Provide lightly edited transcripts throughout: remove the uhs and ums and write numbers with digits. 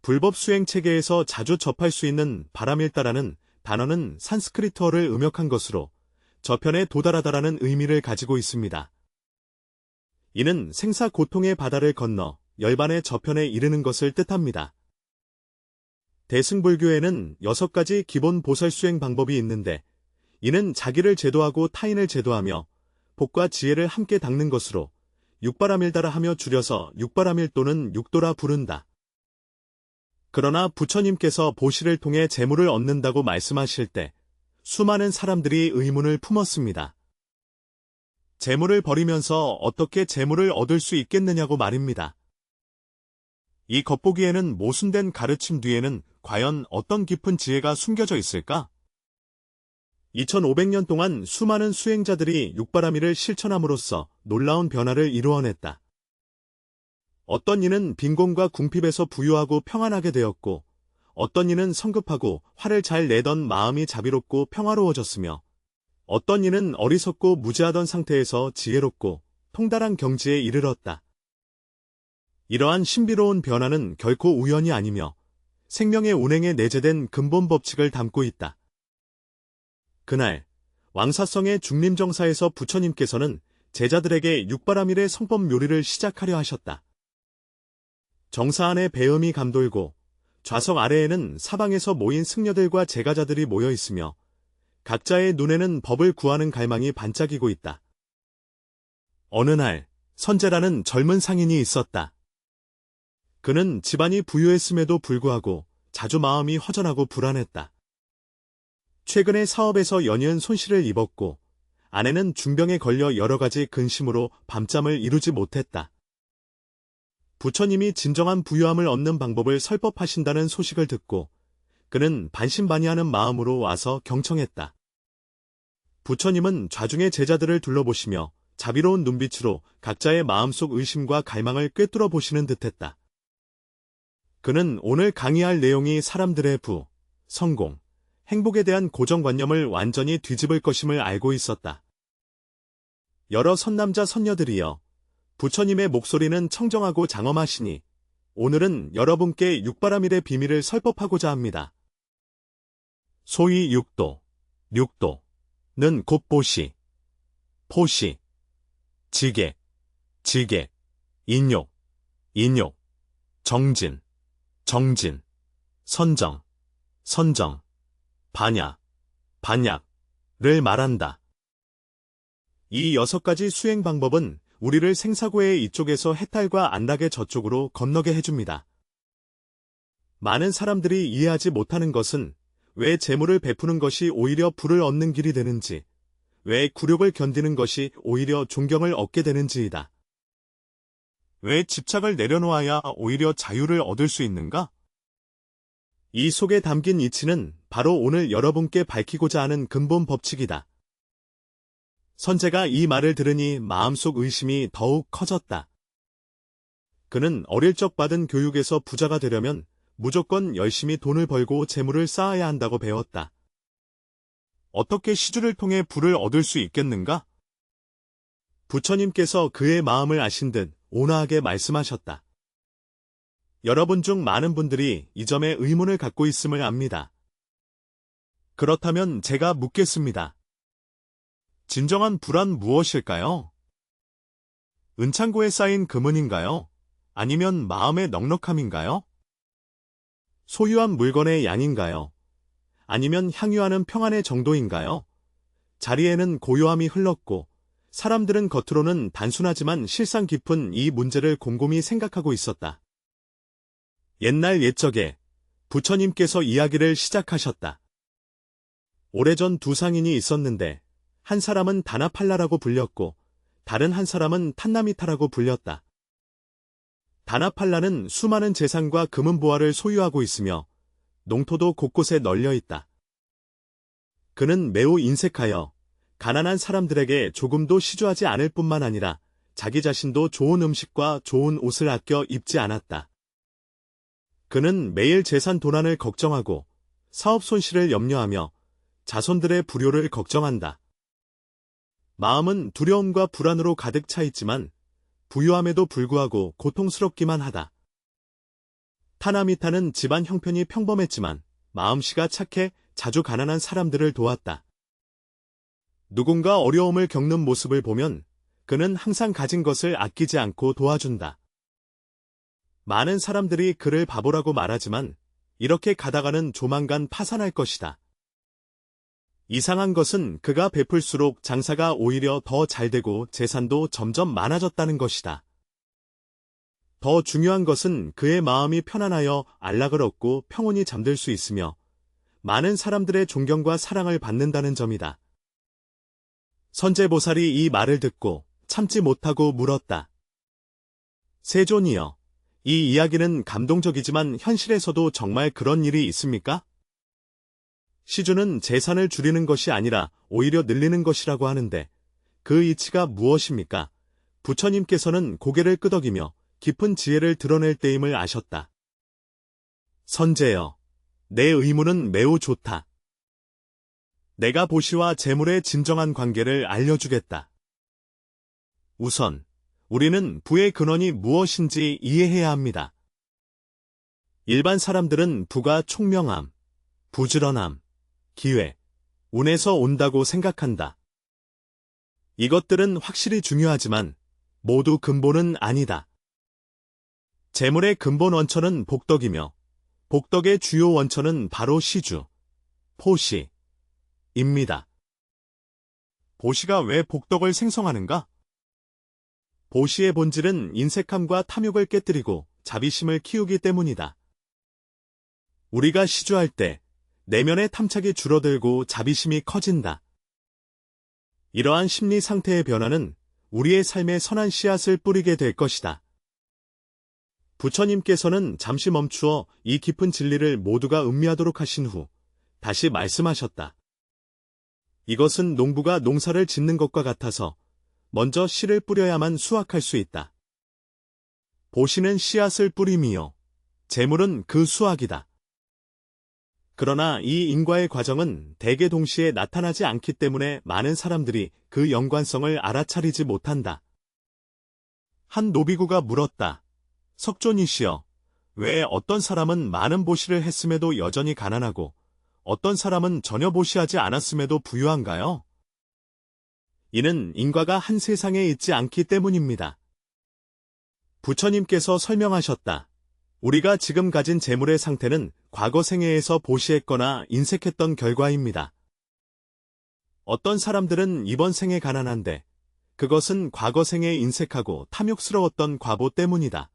불법 수행 체계에서 자주 접할 수 있는 바람일다라는 단어는 산스크리트어를 음역한 것으로 저편에 도달하다라는 의미를 가지고 있습니다. 이는 생사 고통의 바다를 건너 열반의 저편에 이르는 것을 뜻합니다. 대승불교에는 6가지 기본 보살 수행 방법이 있는데 이는 자기를 제도하고 타인을 제도하며 복과 지혜를 함께 닦는 것으로 육바람일다라 하며 줄여서 육바람일 또는 육도라 부른다. 그러나 부처님께서 보시를 통해 재물을 얻는다고 말씀하실 때 수많은 사람들이 의문을 품었습니다. 재물을 버리면서 어떻게 재물을 얻을 수 있겠느냐고 말입니다. 이 겉보기에는 모순된 가르침 뒤에는 과연 어떤 깊은 지혜가 숨겨져 있을까? 2500년 동안 수많은 수행자들이 육바라밀을 실천함으로써 놀라운 변화를 이루어냈다. 어떤 이는 빈곤과 궁핍에서 부유하고 평안하게 되었고, 어떤 이는 성급하고 화를 잘 내던 마음이 자비롭고 평화로워졌으며, 어떤 이는 어리석고 무지하던 상태에서 지혜롭고 통달한 경지에 이르렀다. 이러한 신비로운 변화는 결코 우연이 아니며 생명의 운행에 내재된 근본 법칙을 담고 있다. 그날 왕사성의 중림정사에서 부처님께서는 제자들에게 육바라밀의 성법 묘리를 시작하려 하셨다. 정사 안에 배음이 감돌고 좌석 아래에는 사방에서 모인 승려들과 제가자들이 모여 있으며 각자의 눈에는 법을 구하는 갈망이 반짝이고 있다. 어느 날 선재라는 젊은 상인이 있었다. 그는 집안이 부유했음에도 불구하고 자주 마음이 허전하고 불안했다. 최근에 사업에서 연이은 손실을 입었고 아내는 중병에 걸려 여러 가지 근심으로 밤잠을 이루지 못했다. 부처님이 진정한 부유함을 얻는 방법을 설법하신다는 소식을 듣고 그는 반신반의하는 마음으로 와서 경청했다. 부처님은 좌중의 제자들을 둘러보시며 자비로운 눈빛으로 각자의 마음속 의심과 갈망을 꿰뚫어 보시는 듯했다. 그는 오늘 강의할 내용이 사람들의 부, 성공, 행복에 대한 고정관념을 완전히 뒤집을 것임을 알고 있었다. 여러 선남자 선녀들이여, 부처님의 목소리는 청정하고 장엄하시니 오늘은 여러분께 육바라밀의 비밀을 설법하고자 합니다. 소위 육도는 곧 보시, 포시, 지계, 인욕, 정진, 선정, 반약을 말한다. 이 6가지 수행 방법은 우리를 생사고의 이쪽에서 해탈과 안락의 저쪽으로 건너게 해줍니다. 많은 사람들이 이해하지 못하는 것은 왜 재물을 베푸는 것이 오히려 부를 얻는 길이 되는지, 왜 굴욕을 견디는 것이 오히려 존경을 얻게 되는지이다. 왜 집착을 내려놓아야 오히려 자유를 얻을 수 있는가? 이 속에 담긴 이치는 바로 오늘 여러분께 밝히고자 하는 근본 법칙이다. 선재가 이 말을 들으니 마음속 의심이 더욱 커졌다. 그는 어릴 적 받은 교육에서 부자가 되려면 무조건 열심히 돈을 벌고 재물을 쌓아야 한다고 배웠다. 어떻게 시주를 통해 부를 얻을 수 있겠는가? 부처님께서 그의 마음을 아신 듯 온화하게 말씀하셨다. 여러분 중 많은 분들이 이 점에 의문을 갖고 있음을 압니다. 그렇다면 제가 묻겠습니다. 진정한 부란 무엇일까요? 은창고에 쌓인 금은인가요? 아니면 마음의 넉넉함인가요? 소유한 물건의 양인가요? 아니면 향유하는 평안의 정도인가요? 자리에는 고요함이 흘렀고 사람들은 겉으로는 단순하지만 실상 깊은 이 문제를 곰곰이 생각하고 있었다. 옛날 옛적에 부처님께서 이야기를 시작하셨다. 오래전 두 상인이 있었는데 한 사람은 다나팔라라고 불렸고 다른 한 사람은 탄나미타라고 불렸다. 다나팔라는 수많은 재산과 금은보화를 소유하고 있으며 농토도 곳곳에 널려 있다. 그는 매우 인색하여 가난한 사람들에게 조금도 시주하지 않을 뿐만 아니라 자기 자신도 좋은 음식과 좋은 옷을 아껴 입지 않았다. 그는 매일 재산 도난을 걱정하고 사업 손실을 염려하며 자손들의 불효를 걱정한다. 마음은 두려움과 불안으로 가득 차 있지만 부유함에도 불구하고 고통스럽기만 하다. 타나미타는 집안 형편이 평범했지만 마음씨가 착해 자주 가난한 사람들을 도왔다. 누군가 어려움을 겪는 모습을 보면 그는 항상 가진 것을 아끼지 않고 도와준다. 많은 사람들이 그를 바보라고 말하지만 이렇게 가다가는 조만간 파산할 것이다. 이상한 것은 그가 베풀수록 장사가 오히려 더 잘되고 재산도 점점 많아졌다는 것이다. 더 중요한 것은 그의 마음이 편안하여 안락을 얻고 평온히 잠들 수 있으며 많은 사람들의 존경과 사랑을 받는다는 점이다. 선제보살이 이 말을 듣고 참지 못하고 물었다. 세존이여, 이 이야기는 감동적이지만 현실에서도 정말 그런 일이 있습니까? 시주는 재산을 줄이는 것이 아니라 오히려 늘리는 것이라고 하는데 그 이치가 무엇입니까? 부처님께서는 고개를 끄덕이며 깊은 지혜를 드러낼 때임을 아셨다. 선제여, 내 의문은 매우 좋다. 내가 보시와 재물의 진정한 관계를 알려주겠다. 우선 우리는 부의 근원이 무엇인지 이해해야 합니다. 일반 사람들은 부가 총명함, 부지런함, 기회, 운에서 온다고 생각한다. 이것들은 확실히 중요하지만 모두 근본은 아니다. 재물의 근본 원천은 복덕이며 복덕의 주요 원천은 바로 시주, 포시입니다. 보시가 왜 복덕을 생성하는가? 보시의 본질은 인색함과 탐욕을 깨뜨리고 자비심을 키우기 때문이다. 우리가 시주할 때 내면의 탐착이 줄어들고 자비심이 커진다. 이러한 심리 상태의 변화는 우리의 삶에 선한 씨앗을 뿌리게 될 것이다. 부처님께서는 잠시 멈추어 이 깊은 진리를 모두가 음미하도록 하신 후 다시 말씀하셨다. 이것은 농부가 농사를 짓는 것과 같아서 먼저 씨를 뿌려야만 수확할 수 있다. 보시는 씨앗을 뿌림이요, 재물은 그 수확이다. 그러나 이 인과의 과정은 대개 동시에 나타나지 않기 때문에 많은 사람들이 그 연관성을 알아차리지 못한다. 한 노비구가 물었다. 석존이시여, 왜 어떤 사람은 많은 보시를 했음에도 여전히 가난하고 어떤 사람은 전혀 보시하지 않았음에도 부유한가요? 이는 인과가 한 세상에 있지 않기 때문입니다. 부처님께서 설명하셨다. 우리가 지금 가진 재물의 상태는 과거 생애에서 보시했거나 인색했던 결과입니다. 어떤 사람들은 이번 생에 가난한데 그것은 과거 생에 인색하고 탐욕스러웠던 과보 때문이다.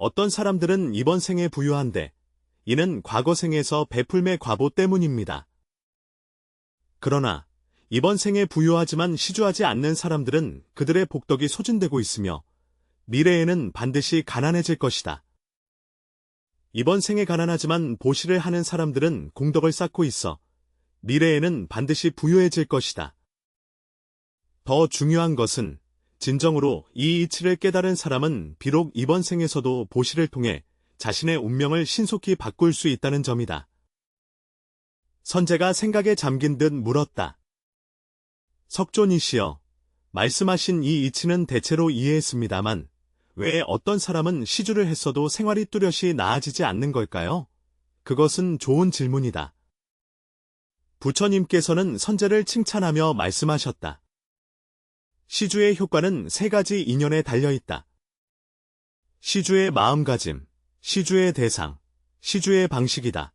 어떤 사람들은 이번 생에 부유한데 이는 과거 생에서 베풀매 과보 때문입니다. 그러나 이번 생에 부유하지만 시주하지 않는 사람들은 그들의 복덕이 소진되고 있으며 미래에는 반드시 가난해질 것이다. 이번 생에 가난하지만 보시를 하는 사람들은 공덕을 쌓고 있어 미래에는 반드시 부유해질 것이다. 더 중요한 것은 진정으로 이 이치를 깨달은 사람은 비록 이번 생에서도 보시를 통해 자신의 운명을 신속히 바꿀 수 있다는 점이다. 선제가 생각에 잠긴 듯 물었다. 석존이시여, 말씀하신 이 이치는 대체로 이해했습니다만 왜 어떤 사람은 시주를 했어도 생활이 뚜렷이 나아지지 않는 걸까요? 그것은 좋은 질문이다. 부처님께서는 선제를 칭찬하며 말씀하셨다. 시주의 효과는 세 가지 인연에 달려있다. 시주의 마음가짐, 시주의 대상, 시주의 방식이다.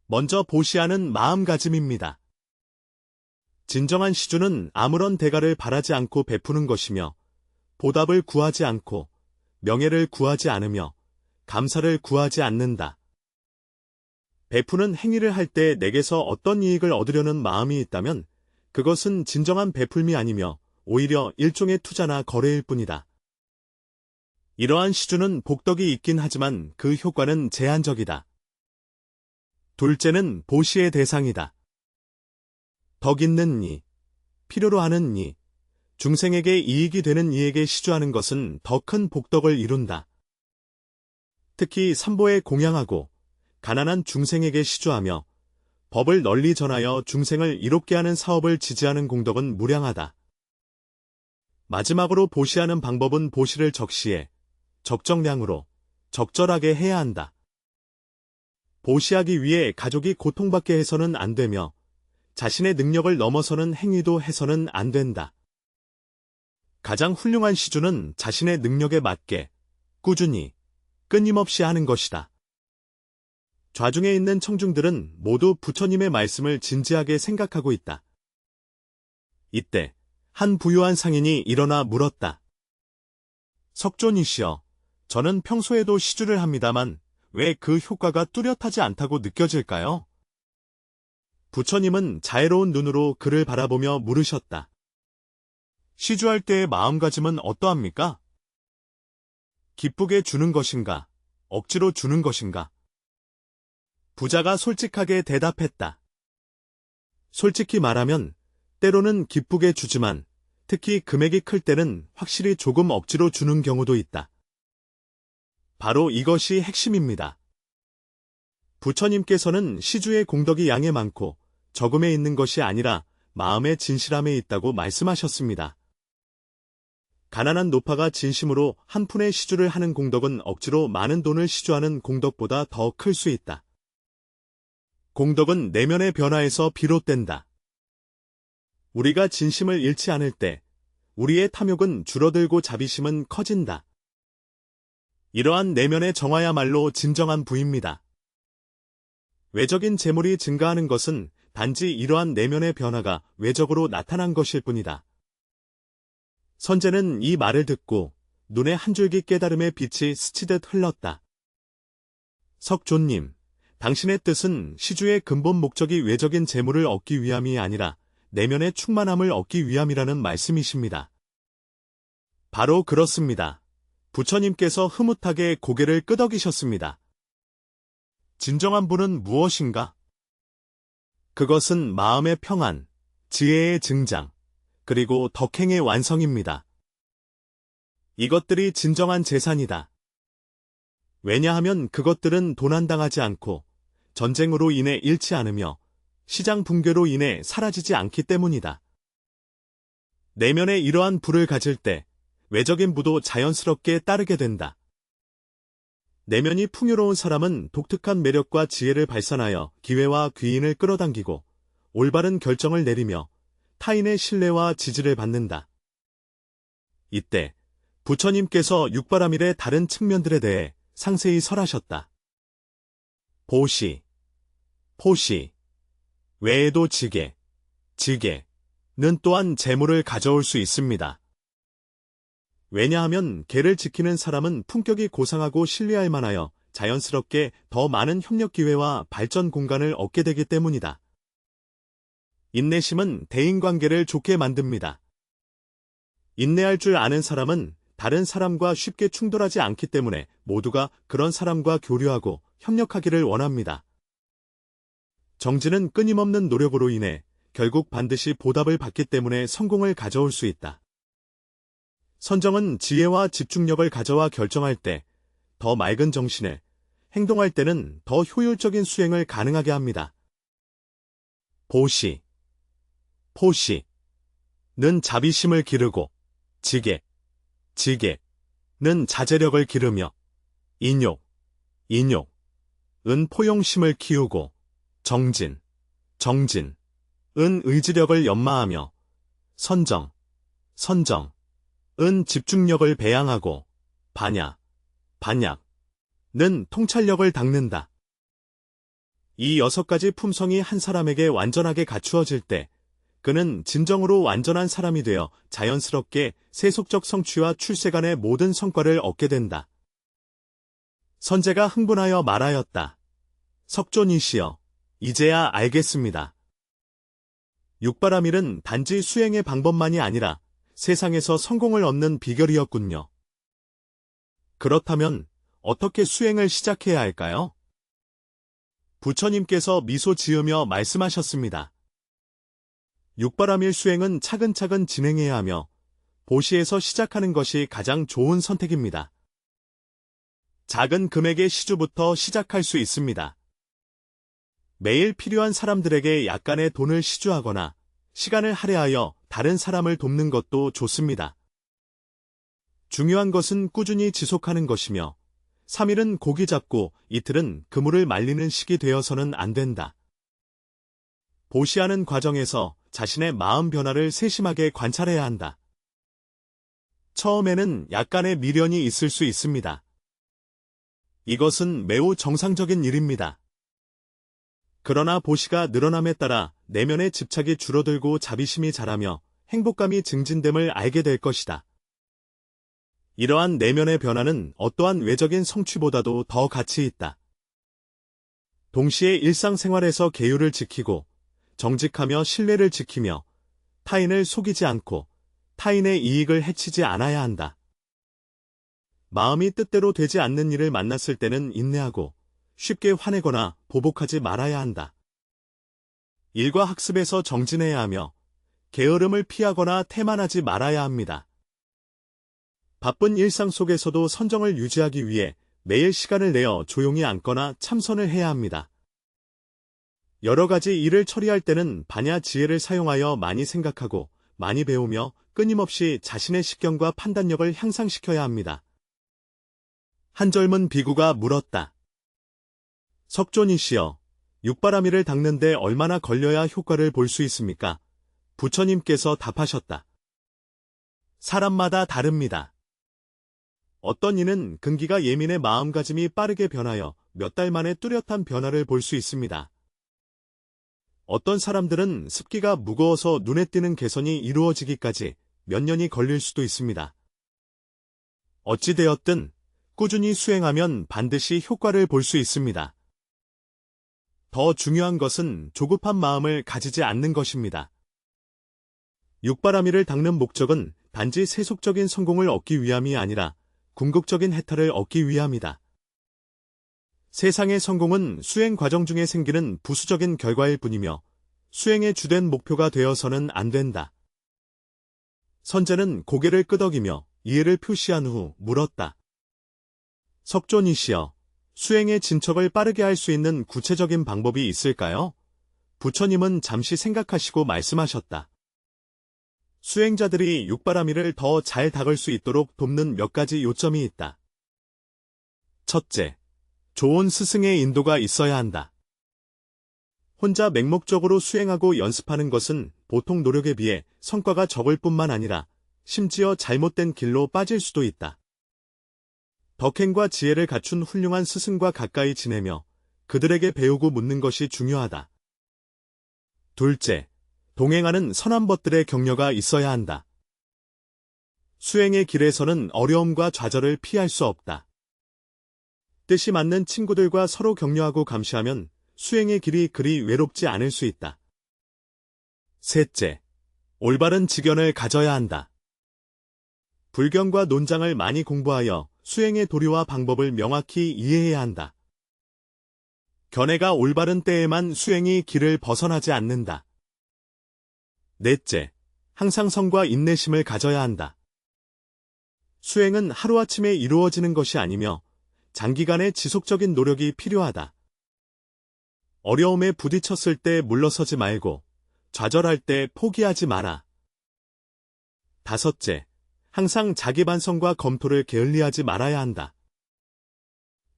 먼저 보시하는 마음가짐입니다. 진정한 시주는 아무런 대가를 바라지 않고 베푸는 것이며 보답을 구하지 않고 명예를 구하지 않으며 감사를 구하지 않는다. 베푸는 행위를 할 때 내게서 어떤 이익을 얻으려는 마음이 있다면 그것은 진정한 베풀미 아니며 오히려 일종의 투자나 거래일 뿐이다. 이러한 시주는 복덕이 있긴 하지만 그 효과는 제한적이다. 둘째는 보시의 대상이다. 덕 있는 이, 필요로 하는 이, 중생에게 이익이 되는 이에게 시주하는 것은 더 큰 복덕을 이룬다. 특히 삼보에 공양하고 가난한 중생에게 시주하며 법을 널리 전하여 중생을 이롭게 하는 사업을 지지하는 공덕은 무량하다. 마지막으로 보시하는 방법은 보시를 적시에 적정량으로 적절하게 해야 한다. 보시하기 위해 가족이 고통받게 해서는 안 되며 자신의 능력을 넘어서는 행위도 해서는 안 된다. 가장 훌륭한 시주는 자신의 능력에 맞게 꾸준히 끊임없이 하는 것이다. 좌중에 있는 청중들은 모두 부처님의 말씀을 진지하게 생각하고 있다. 이때 한 부유한 상인이 일어나 물었다. 석존이시여, 저는 평소에도 시주를 합니다만 왜 그 효과가 뚜렷하지 않다고 느껴질까요? 부처님은 자애로운 눈으로 그를 바라보며 물으셨다. 시주할 때의 마음가짐은 어떠합니까? 기쁘게 주는 것인가? 억지로 주는 것인가? 부자가 솔직하게 대답했다. 솔직히 말하면 때로는 기쁘게 주지만 특히 금액이 클 때는 확실히 조금 억지로 주는 경우도 있다. 바로 이것이 핵심입니다. 부처님께서는 시주의 공덕이 양에 많고 적음에 있는 것이 아니라 마음의 진실함에 있다고 말씀하셨습니다. 가난한 노파가 진심으로 한 푼의 시주를 하는 공덕은 억지로 많은 돈을 시주하는 공덕보다 더 클 수 있다. 공덕은 내면의 변화에서 비롯된다. 우리가 진심을 잃지 않을 때 우리의 탐욕은 줄어들고 자비심은 커진다. 이러한 내면의 정화야말로 진정한 부입니다. 외적인 재물이 증가하는 것은 단지 이러한 내면의 변화가 외적으로 나타난 것일 뿐이다. 선제는 이 말을 듣고 눈에 한 줄기 깨달음의 빛이 스치듯 흘렀다. 석존님, 당신의 뜻은 시주의 근본 목적이 외적인 재물을 얻기 위함이 아니라 내면의 충만함을 얻기 위함이라는 말씀이십니다. 바로 그렇습니다. 부처님께서 흐뭇하게 고개를 끄덕이셨습니다. 진정한 부는 무엇인가? 그것은 마음의 평안, 지혜의 증장, 그리고 덕행의 완성입니다. 이것들이 진정한 재산이다. 왜냐하면 그것들은 도난당하지 않고 전쟁으로 인해 잃지 않으며 시장 붕괴로 인해 사라지지 않기 때문이다. 내면에 이러한 부를 가질 때 외적인 부도 자연스럽게 따르게 된다. 내면이 풍요로운 사람은 독특한 매력과 지혜를 발산하여 기회와 귀인을 끌어당기고 올바른 결정을 내리며 타인의 신뢰와 지지를 받는다. 이때 부처님께서 육바라밀의 다른 측면들에 대해 상세히 설하셨다. 보시, 포시, 외에도 지게, 지게는 또한 재물을 가져올 수 있습니다. 왜냐하면 계를 지키는 사람은 품격이 고상하고 신뢰할 만하여 자연스럽게 더 많은 협력 기회와 발전 공간을 얻게 되기 때문이다. 인내심은 대인관계를 좋게 만듭니다. 인내할 줄 아는 사람은 다른 사람과 쉽게 충돌하지 않기 때문에 모두가 그런 사람과 교류하고 협력하기를 원합니다. 정진은 끊임없는 노력으로 인해 결국 반드시 보답을 받기 때문에 성공을 가져올 수 있다. 선정은 지혜와 집중력을 가져와 결정할 때 더 맑은 정신을, 행동할 때는 더 효율적인 수행을 가능하게 합니다. 보시, 포시는 자비심을 기르고 지게는 자제력을 기르며 인욕은 포용심을 키우고 정진은 의지력을 연마하며 선정은 집중력을 배양하고 반약은 통찰력을 닦는다. 이 6가지 품성이 한 사람에게 완전하게 갖추어질 때 그는 진정으로 완전한 사람이 되어 자연스럽게 세속적 성취와 출세 간의 모든 성과를 얻게 된다. 선제가 흥분하여 말하였다. 석존이시여, 이제야 알겠습니다. 육바라밀은 단지 수행의 방법만이 아니라 세상에서 성공을 얻는 비결이었군요. 그렇다면 어떻게 수행을 시작해야 할까요? 부처님께서 미소 지으며 말씀하셨습니다. 육바라밀 수행은 차근차근 진행해야 하며 보시에서 시작하는 것이 가장 좋은 선택입니다. 작은 금액의 시주부터 시작할 수 있습니다. 매일 필요한 사람들에게 약간의 돈을 시주하거나 시간을 할애하여 다른 사람을 돕는 것도 좋습니다. 중요한 것은 꾸준히 지속하는 것이며 3일은 고기 잡고 이틀은 그물을 말리는 식이 되어서는 안 된다. 보시하는 과정에서 자신의 마음 변화를 세심하게 관찰해야 한다. 처음에는 약간의 미련이 있을 수 있습니다. 이것은 매우 정상적인 일입니다. 그러나 보시가 늘어남에 따라 내면의 집착이 줄어들고 자비심이 자라며 행복감이 증진됨을 알게 될 것이다. 이러한 내면의 변화는 어떠한 외적인 성취보다도 더 가치 있다. 동시에 일상생활에서 계율을 지키고 정직하며 신뢰를 지키며 타인을 속이지 않고 타인의 이익을 해치지 않아야 한다. 마음이 뜻대로 되지 않는 일을 만났을 때는 인내하고 쉽게 화내거나 보복하지 말아야 한다. 일과 학습에서 정진해야 하며 게으름을 피하거나 태만하지 말아야 합니다. 바쁜 일상 속에서도 선정을 유지하기 위해 매일 시간을 내어 조용히 앉거나 참선을 해야 합니다. 여러 가지 일을 처리할 때는 반야 지혜를 사용하여 많이 생각하고 많이 배우며 끊임없이 자신의 식견과 판단력을 향상시켜야 합니다. 한 젊은 비구가 물었다. 석존이시여, 육바라밀을 닦는데 얼마나 걸려야 효과를 볼 수 있습니까? 부처님께서 답하셨다. 사람마다 다릅니다. 어떤 이는 근기가 예민해 마음가짐이 빠르게 변하여 몇 달 만에 뚜렷한 변화를 볼 수 있습니다. 어떤 사람들은 습기가 무거워서 눈에 띄는 개선이 이루어지기까지 몇 년이 걸릴 수도 있습니다. 어찌되었든 꾸준히 수행하면 반드시 효과를 볼 수 있습니다. 더 중요한 것은 조급한 마음을 가지지 않는 것입니다. 육바라밀을 닦는 목적은 단지 세속적인 성공을 얻기 위함이 아니라 궁극적인 해탈을 얻기 위함이다. 세상의 성공은 수행 과정 중에 생기는 부수적인 결과일 뿐이며 수행의 주된 목표가 되어서는 안 된다. 선제는 고개를 끄덕이며 이해를 표시한 후 물었다. 석존이시여, 수행의 진척을 빠르게 할 수 있는 구체적인 방법이 있을까요? 부처님은 잠시 생각하시고 말씀하셨다. 수행자들이 육바라밀을 더 잘 닦을 수 있도록 돕는 몇 가지 요점이 있다. 첫째, 좋은 스승의 인도가 있어야 한다. 혼자 맹목적으로 수행하고 연습하는 것은 보통 노력에 비해 성과가 적을 뿐만 아니라 심지어 잘못된 길로 빠질 수도 있다. 덕행과 지혜를 갖춘 훌륭한 스승과 가까이 지내며 그들에게 배우고 묻는 것이 중요하다. 둘째, 동행하는 선한 벗들의 격려가 있어야 한다. 수행의 길에서는 어려움과 좌절을 피할 수 없다. 뜻이 맞는 친구들과 서로 격려하고 감시하면 수행의 길이 그리 외롭지 않을 수 있다. 셋째, 올바른 지견을 가져야 한다. 불경과 논장을 많이 공부하여 수행의 도리와 방법을 명확히 이해해야 한다. 견해가 올바른 때에만 수행이 길을 벗어나지 않는다. 넷째, 항상 성과 인내심을 가져야 한다. 수행은 하루아침에 이루어지는 것이 아니며 장기간의 지속적인 노력이 필요하다. 어려움에 부딪혔을 때 물러서지 말고 좌절할 때 포기하지 마라. 다섯째, 항상 자기 반성과 검토를 게을리하지 말아야 한다.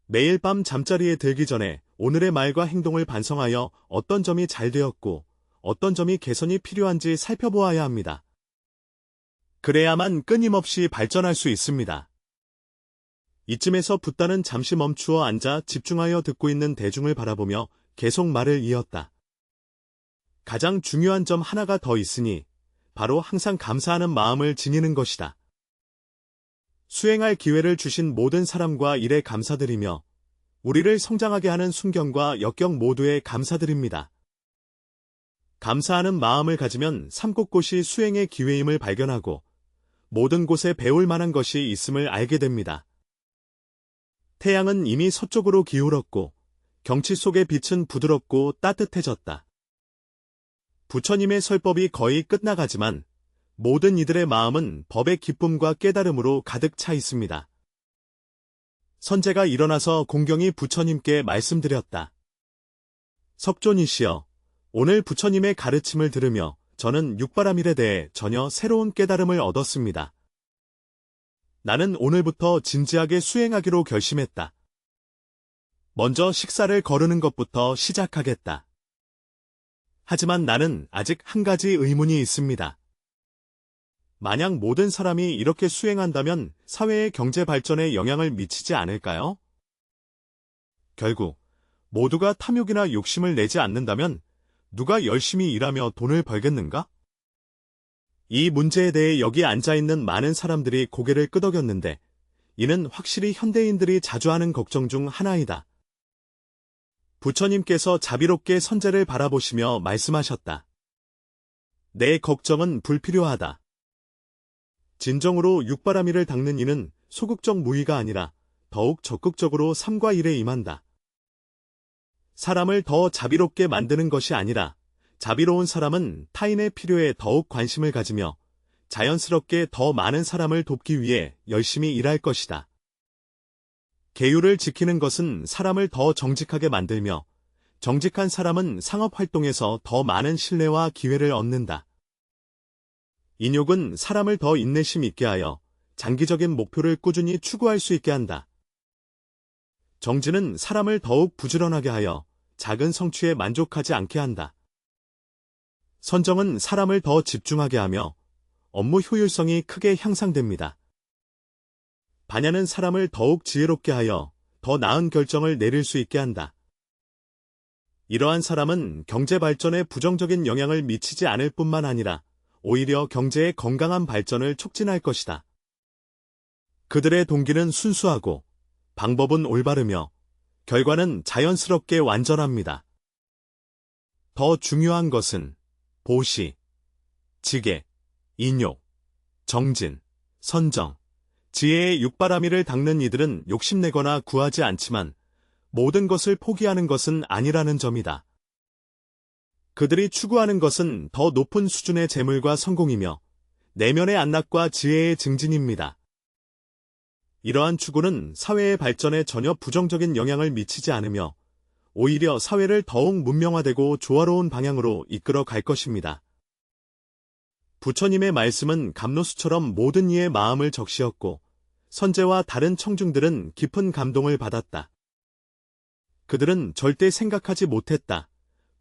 매일 밤 잠자리에 들기 전에 오늘의 말과 행동을 반성하여 어떤 점이 잘 되었고 어떤 점이 개선이 필요한지 살펴보아야 합니다. 그래야만 끊임없이 발전할 수 있습니다. 이쯤에서 붓다는 잠시 멈추어 앉아 집중하여 듣고 있는 대중을 바라보며 계속 말을 이었다. 가장 중요한 점 하나가 더 있으니 바로 항상 감사하는 마음을 지니는 것이다. 수행할 기회를 주신 모든 사람과 일에 감사드리며 우리를 성장하게 하는 순경과 역경 모두에 감사드립니다. 감사하는 마음을 가지면 삼곳곳이 수행의 기회임을 발견하고 모든 곳에 배울 만한 것이 있음을 알게 됩니다. 태양은 이미 서쪽으로 기울었고 경치 속의 빛은 부드럽고 따뜻해졌다. 부처님의 설법이 거의 끝나가지만 모든 이들의 마음은 법의 기쁨과 깨달음으로 가득 차 있습니다. 선제가 일어나서 공경히 부처님께 말씀드렸다. 석존이시여, 오늘 부처님의 가르침을 들으며 저는 육바라밀에 대해 전혀 새로운 깨달음을 얻었습니다. 나는 오늘부터 진지하게 수행하기로 결심했다. 먼저 식사를 거르는 것부터 시작하겠다. 하지만 나는 아직 한 가지 의문이 있습니다. 만약 모든 사람이 이렇게 수행한다면 사회의 경제 발전에 영향을 미치지 않을까요? 결국 모두가 탐욕이나 욕심을 내지 않는다면 누가 열심히 일하며 돈을 벌겠는가? 이 문제에 대해 여기 앉아있는 많은 사람들이 고개를 끄덕였는데 이는 확실히 현대인들이 자주 하는 걱정 중 하나이다. 부처님께서 자비롭게 선제를 바라보시며 말씀하셨다. 내 걱정은 불필요하다. 진정으로 육바라밀을 닦는 이는 소극적 무의가 아니라 더욱 적극적으로 삶과 일에 임한다. 사람을 더 자비롭게 만드는 것이 아니라 자비로운 사람은 타인의 필요에 더욱 관심을 가지며 자연스럽게 더 많은 사람을 돕기 위해 열심히 일할 것이다. 계율을 지키는 것은 사람을 더 정직하게 만들며 정직한 사람은 상업활동에서 더 많은 신뢰와 기회를 얻는다. 인욕은 사람을 더 인내심 있게 하여 장기적인 목표를 꾸준히 추구할 수 있게 한다. 정진은 사람을 더욱 부지런하게 하여 작은 성취에 만족하지 않게 한다. 선정은 사람을 더 집중하게 하며 업무 효율성이 크게 향상됩니다. 반야는 사람을 더욱 지혜롭게 하여 더 나은 결정을 내릴 수 있게 한다. 이러한 사람은 경제 발전에 부정적인 영향을 미치지 않을 뿐만 아니라 오히려 경제의 건강한 발전을 촉진할 것이다. 그들의 동기는 순수하고 방법은 올바르며 결과는 자연스럽게 완전합니다. 더 중요한 것은 보시, 지계, 인욕, 정진, 선정, 지혜의 육바라밀을 닦는 이들은 욕심내거나 구하지 않지만 모든 것을 포기하는 것은 아니라는 점이다. 그들이 추구하는 것은 더 높은 수준의 재물과 성공이며 내면의 안락과 지혜의 증진입니다. 이러한 추구는 사회의 발전에 전혀 부정적인 영향을 미치지 않으며 오히려 사회를 더욱 문명화되고 조화로운 방향으로 이끌어 갈 것입니다. 부처님의 말씀은 감로수처럼 모든 이의 마음을 적시었고 선제와 다른 청중들은 깊은 감동을 받았다. 그들은 절대 생각하지 못했다.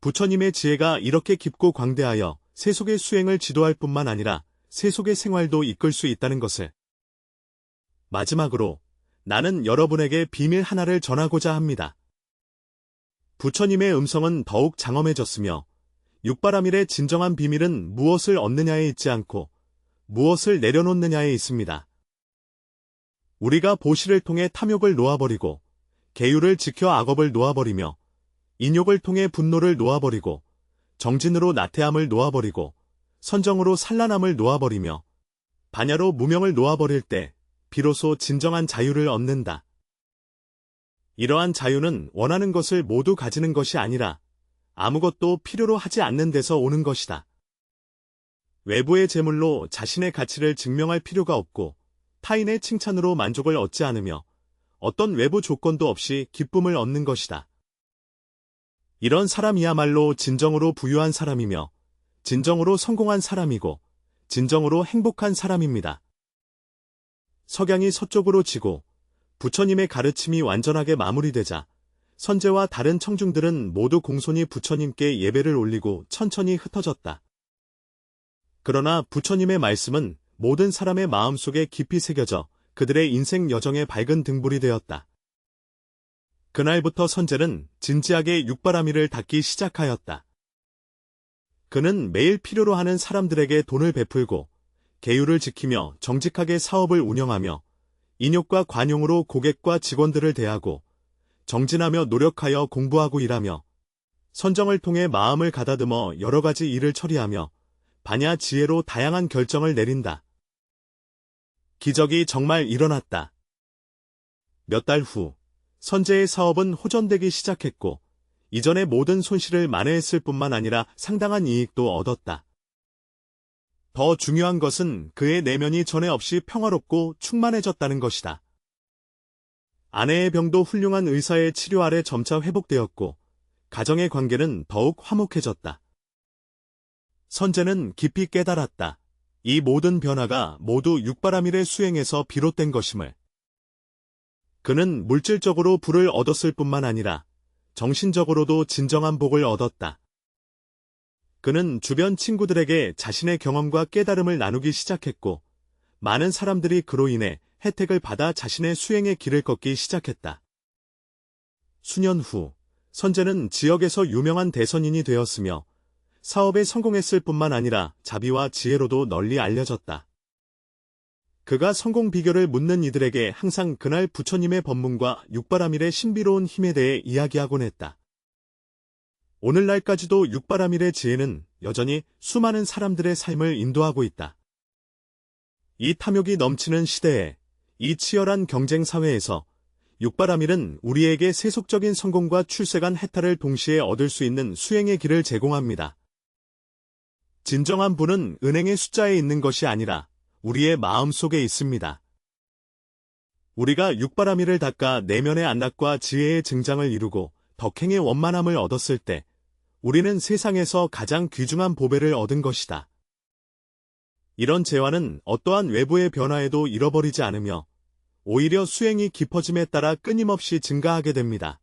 부처님의 지혜가 이렇게 깊고 광대하여 세속의 수행을 지도할 뿐만 아니라 세속의 생활도 이끌 수 있다는 것을. 마지막으로 나는 여러분에게 비밀 하나를 전하고자 합니다. 부처님의 음성은 더욱 장엄해졌으며 육바라밀의 진정한 비밀은 무엇을 얻느냐에 있지 않고 무엇을 내려놓느냐에 있습니다. 우리가 보시를 통해 탐욕을 놓아버리고 계율을 지켜 악업을 놓아버리며 인욕을 통해 분노를 놓아버리고 정진으로 나태함을 놓아버리고 선정으로 산란함을 놓아버리며 반야로 무명을 놓아버릴 때 비로소 진정한 자유를 얻는다. 이러한 자유는 원하는 것을 모두 가지는 것이 아니라 아무것도 필요로 하지 않는 데서 오는 것이다. 외부의 재물로 자신의 가치를 증명할 필요가 없고 타인의 칭찬으로 만족을 얻지 않으며 어떤 외부 조건도 없이 기쁨을 얻는 것이다. 이런 사람이야말로 진정으로 부유한 사람이며 진정으로 성공한 사람이고 진정으로 행복한 사람입니다. 석양이 서쪽으로 지고 부처님의 가르침이 완전하게 마무리되자 선제와 다른 청중들은 모두 공손히 부처님께 예배를 올리고 천천히 흩어졌다. 그러나 부처님의 말씀은 모든 사람의 마음속에 깊이 새겨져 그들의 인생 여정의 밝은 등불이 되었다. 그날부터 선제는 진지하게 육바라밀을 닦기 시작하였다. 그는 매일 필요로 하는 사람들에게 돈을 베풀고 계율을 지키며 정직하게 사업을 운영하며 인욕과 관용으로 고객과 직원들을 대하고 정진하며 노력하여 공부하고 일하며 선정을 통해 마음을 가다듬어 여러 가지 일을 처리하며 반야 지혜로 다양한 결정을 내린다. 기적이 정말 일어났다. 몇 달 후 선제의 사업은 호전되기 시작했고 이전의 모든 손실을 만회했을 뿐만 아니라 상당한 이익도 얻었다. 더 중요한 것은 그의 내면이 전에 없이 평화롭고 충만해졌다는 것이다. 아내의 병도 훌륭한 의사의 치료 아래 점차 회복되었고 가정의 관계는 더욱 화목해졌다. 선제는 깊이 깨달았다. 이 모든 변화가 모두 육바라밀의 수행에서 비롯된 것임을. 그는 물질적으로 부를 얻었을 뿐만 아니라 정신적으로도 진정한 복을 얻었다. 그는 주변 친구들에게 자신의 경험과 깨달음을 나누기 시작했고, 많은 사람들이 그로 인해 혜택을 받아 자신의 수행의 길을 걷기 시작했다. 수년 후, 선제는 지역에서 유명한 대선인이 되었으며, 사업에 성공했을 뿐만 아니라 자비와 지혜로도 널리 알려졌다. 그가 성공 비결을 묻는 이들에게 항상 그날 부처님의 법문과 육바라밀의 신비로운 힘에 대해 이야기하곤 했다. 오늘날까지도 육바라밀의 지혜는 여전히 수많은 사람들의 삶을 인도하고 있다. 이 탐욕이 넘치는 시대에, 이 치열한 경쟁 사회에서 육바라밀은 우리에게 세속적인 성공과 출세간 해탈을 동시에 얻을 수 있는 수행의 길을 제공합니다. 진정한 부는 은행의 숫자에 있는 것이 아니라 우리의 마음 속에 있습니다. 우리가 육바라밀을 닦아 내면의 안락과 지혜의 증장을 이루고 덕행의 원만함을 얻었을 때 우리는 세상에서 가장 귀중한 보배를 얻은 것이다. 이런 재화는 어떠한 외부의 변화에도 잃어버리지 않으며 오히려 수행이 깊어짐에 따라 끊임없이 증가하게 됩니다.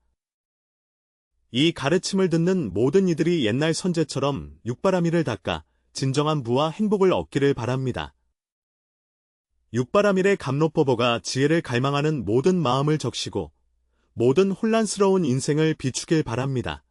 이 가르침을 듣는 모든 이들이 옛날 선제처럼 육바라밀을 닦아 진정한 부와 행복을 얻기를 바랍니다. 육바라밀의 감로법어가 지혜를 갈망하는 모든 마음을 적시고 모든 혼란스러운 인생을 비추길 바랍니다.